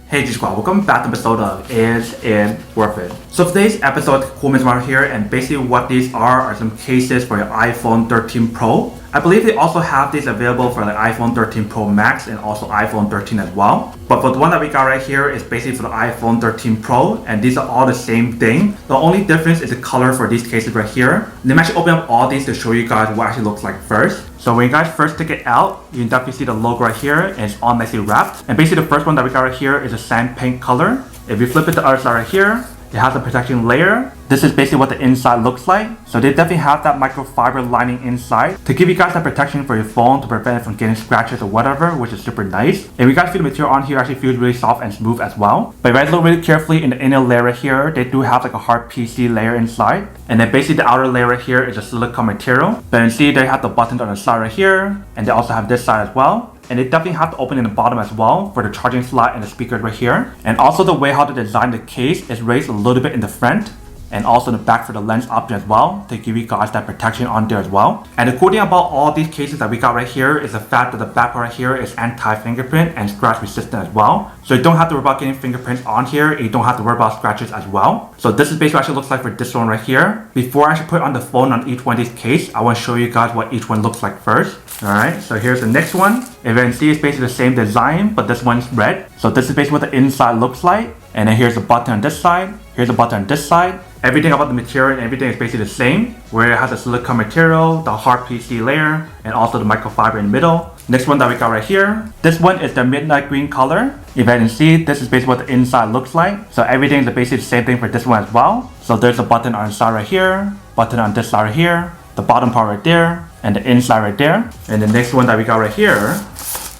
Hey G Squad, welcome back to an episode of Is It Worth It? So today's episode, cool right here, and basically what these are some cases for your iPhone 13 Pro. I believe they also have these available for the iPhone 13 Pro Max and also iPhone 13 as well. But for the one that we got right here is basically for the iPhone 13 Pro, and these are all the same thing. The only difference is the color for these cases right here. Let me actually open up all these to show you guys what it actually looks like first. So when you guys first take it out, you can definitely see the logo right here, and it's all nicely wrapped. And basically the first one that we got right here is a sand pink color. If you flip it to the other side right here, it has a protection layer. This is basically what the inside looks like. So they definitely have that microfiber lining inside to give you guys that protection for your phone to prevent it from getting scratches or whatever, which is super nice. And you guys feel the material on here actually feels really soft and smooth as well. But if you guys look really carefully in the inner layer right here, they do have like a hard PC layer inside. And then basically the outer layer right here is a silicone material. But you see they have the buttons on the side right here, and they also have this side as well. And they definitely have to open in the bottom as well for the charging slot and the speakers right here. And also the way how to design the case is raised a little bit in the front and also in the back for the lens option as well to give you guys that protection on there as well. And the cool thing about all these cases that we got right here is the fact that the back part right here is anti-fingerprint and scratch resistant as well. So you don't have to worry about getting fingerprints on here, and you don't have to worry about scratches as well. So this is basically what it actually looks like for this one right here. Before I actually put on the phone on each one of these cases, I want to show you guys what each one looks like first. Alright, so here's the next one. If you can see, it's basically the same design, but this one's red. So this is basically what the inside looks like. And then here's the button on this side. Here's the button on this side. Everything about the material and everything is basically the same, where it has a silicone material, the hard PC layer, and also the microfiber in the middle. Next one that we got right here. This one is the midnight green color. If you can see, this is basically what the inside looks like. So everything is basically the same thing for this one as well. So there's a button on the side right here, button on this side right here, the bottom part right there, and the inside right there. And the next one that we got right here,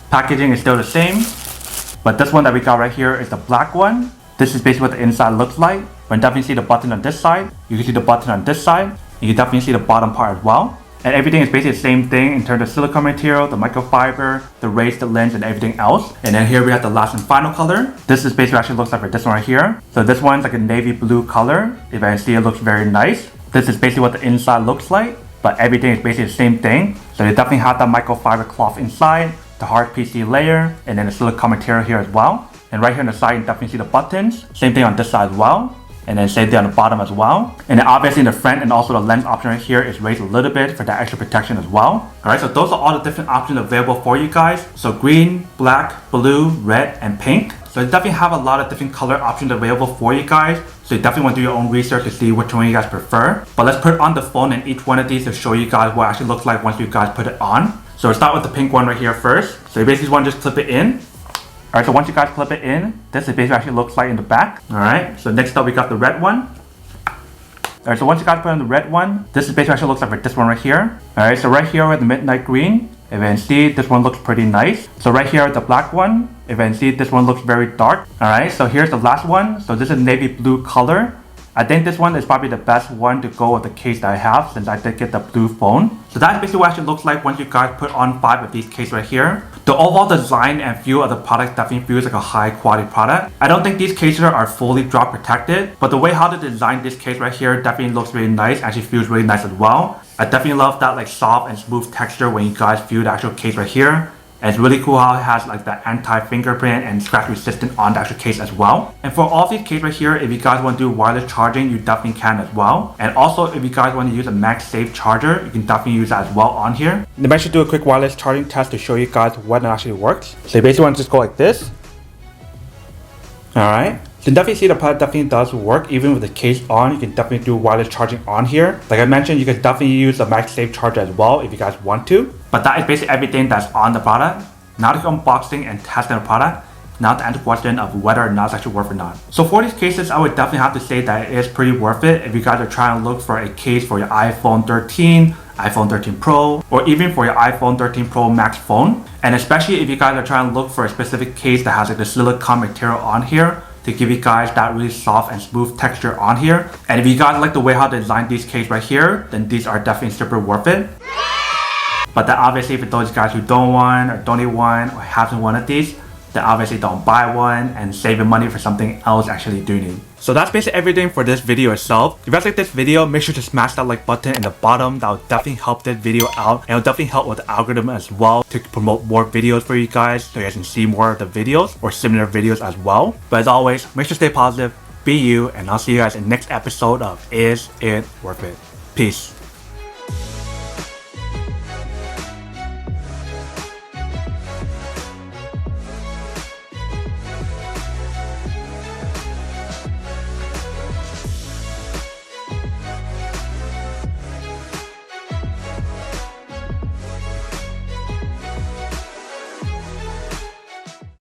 packaging is still the same, but this one that we got right here is the black one. This is basically what the inside looks like. You can definitely see the button on this side. You can see the button on this side. You can definitely see the bottom part as well. And everything is basically the same thing in terms of silicone material, the microfiber, the raised lens, and everything else. And then here we have the last and final color. This is basically what it actually looks like for this one right here. So this one's like a navy blue color. If you can see, it looks very nice. This is basically what the inside looks like, but everything is basically the same thing. So they definitely have that microfiber cloth inside, the hard PC layer, and then the silicone material here as well. And right here on the side, you definitely see the buttons. Same thing on this side as well. And then same thing on the bottom as well. And then obviously in the front and also the lens option right here is raised a little bit for that extra protection as well. Alright, so those are all the different options available for you guys. So green, black, blue, red, and pink. So you definitely have a lot of different color options available for you guys. So you definitely want to do your own research to see which one you guys prefer. But let's put it on the phone and each one of these to show you guys what it actually looks like once you guys put it on. So we'll start with the pink one right here first. So you basically want to just clip it in. Alright, so once you guys clip it in, this is basically actually looks like in the back. Alright, so next up we got the red one. Alright, so once you guys put on the red one, this is basically actually looks like for this one right here. Alright, so right here with the midnight green, if you can see, this one looks pretty nice. So right here with the black one, if you can see, this one looks very dark. Alright, so here's the last one. So this is navy blue color. I think this one is probably the best one to go with the case that I have since I did get the blue phone. So that's basically what it actually looks like once you guys put on 5 of these cases right here. The overall design and feel of the product definitely feels like a high quality product. I don't think these cases are fully drop protected, but the way how they designed this case right here definitely looks really nice. Actually feels really nice as well. I definitely love that like soft and smooth texture when you guys feel the actual case right here. And it's really cool how it has like the anti-fingerprint and scratch resistant on the actual case as well. And for all of these cases right here, if you guys want to do wireless charging, you definitely can as well. And also if you guys want to use a MagSafe charger, you can definitely use that as well on here. Let me actually do a quick wireless charging test to show you guys what it actually works. So you basically want to just go like this. Alright. So you can definitely see the product definitely does work even with the case on. You can definitely do wireless charging on here. Like I mentioned, you can definitely use a MagSafe charger as well if you guys want to. But that is basically everything that's on the product. Now the unboxing and testing the product. Now to answer the question of whether or not it's actually worth it or not. So for these cases, I would definitely have to say that it is pretty worth it if you guys are trying to look for a case for your iPhone 13, iPhone 13 Pro, or even for your iPhone 13 Pro Max phone. And especially if you guys are trying to look for a specific case that has like the silicone material on here to give you guys that really soft and smooth texture on here. And if you guys like the way how they designed these cases right here, then these are definitely super worth it. But then obviously for those guys who don't want or don't need one or haven't one of these, then obviously don't buy one and save your money for something else actually doing it. So that's basically everything for this video itself. If you guys like this video, make sure to smash that like button in the bottom. That will definitely help this video out, and it will definitely help with the algorithm as well to promote more videos for you guys so you guys can see more of the videos or similar videos as well. But as always, make sure to stay positive, be you, and I'll see you guys in the next episode of Is It Worth It? Peace.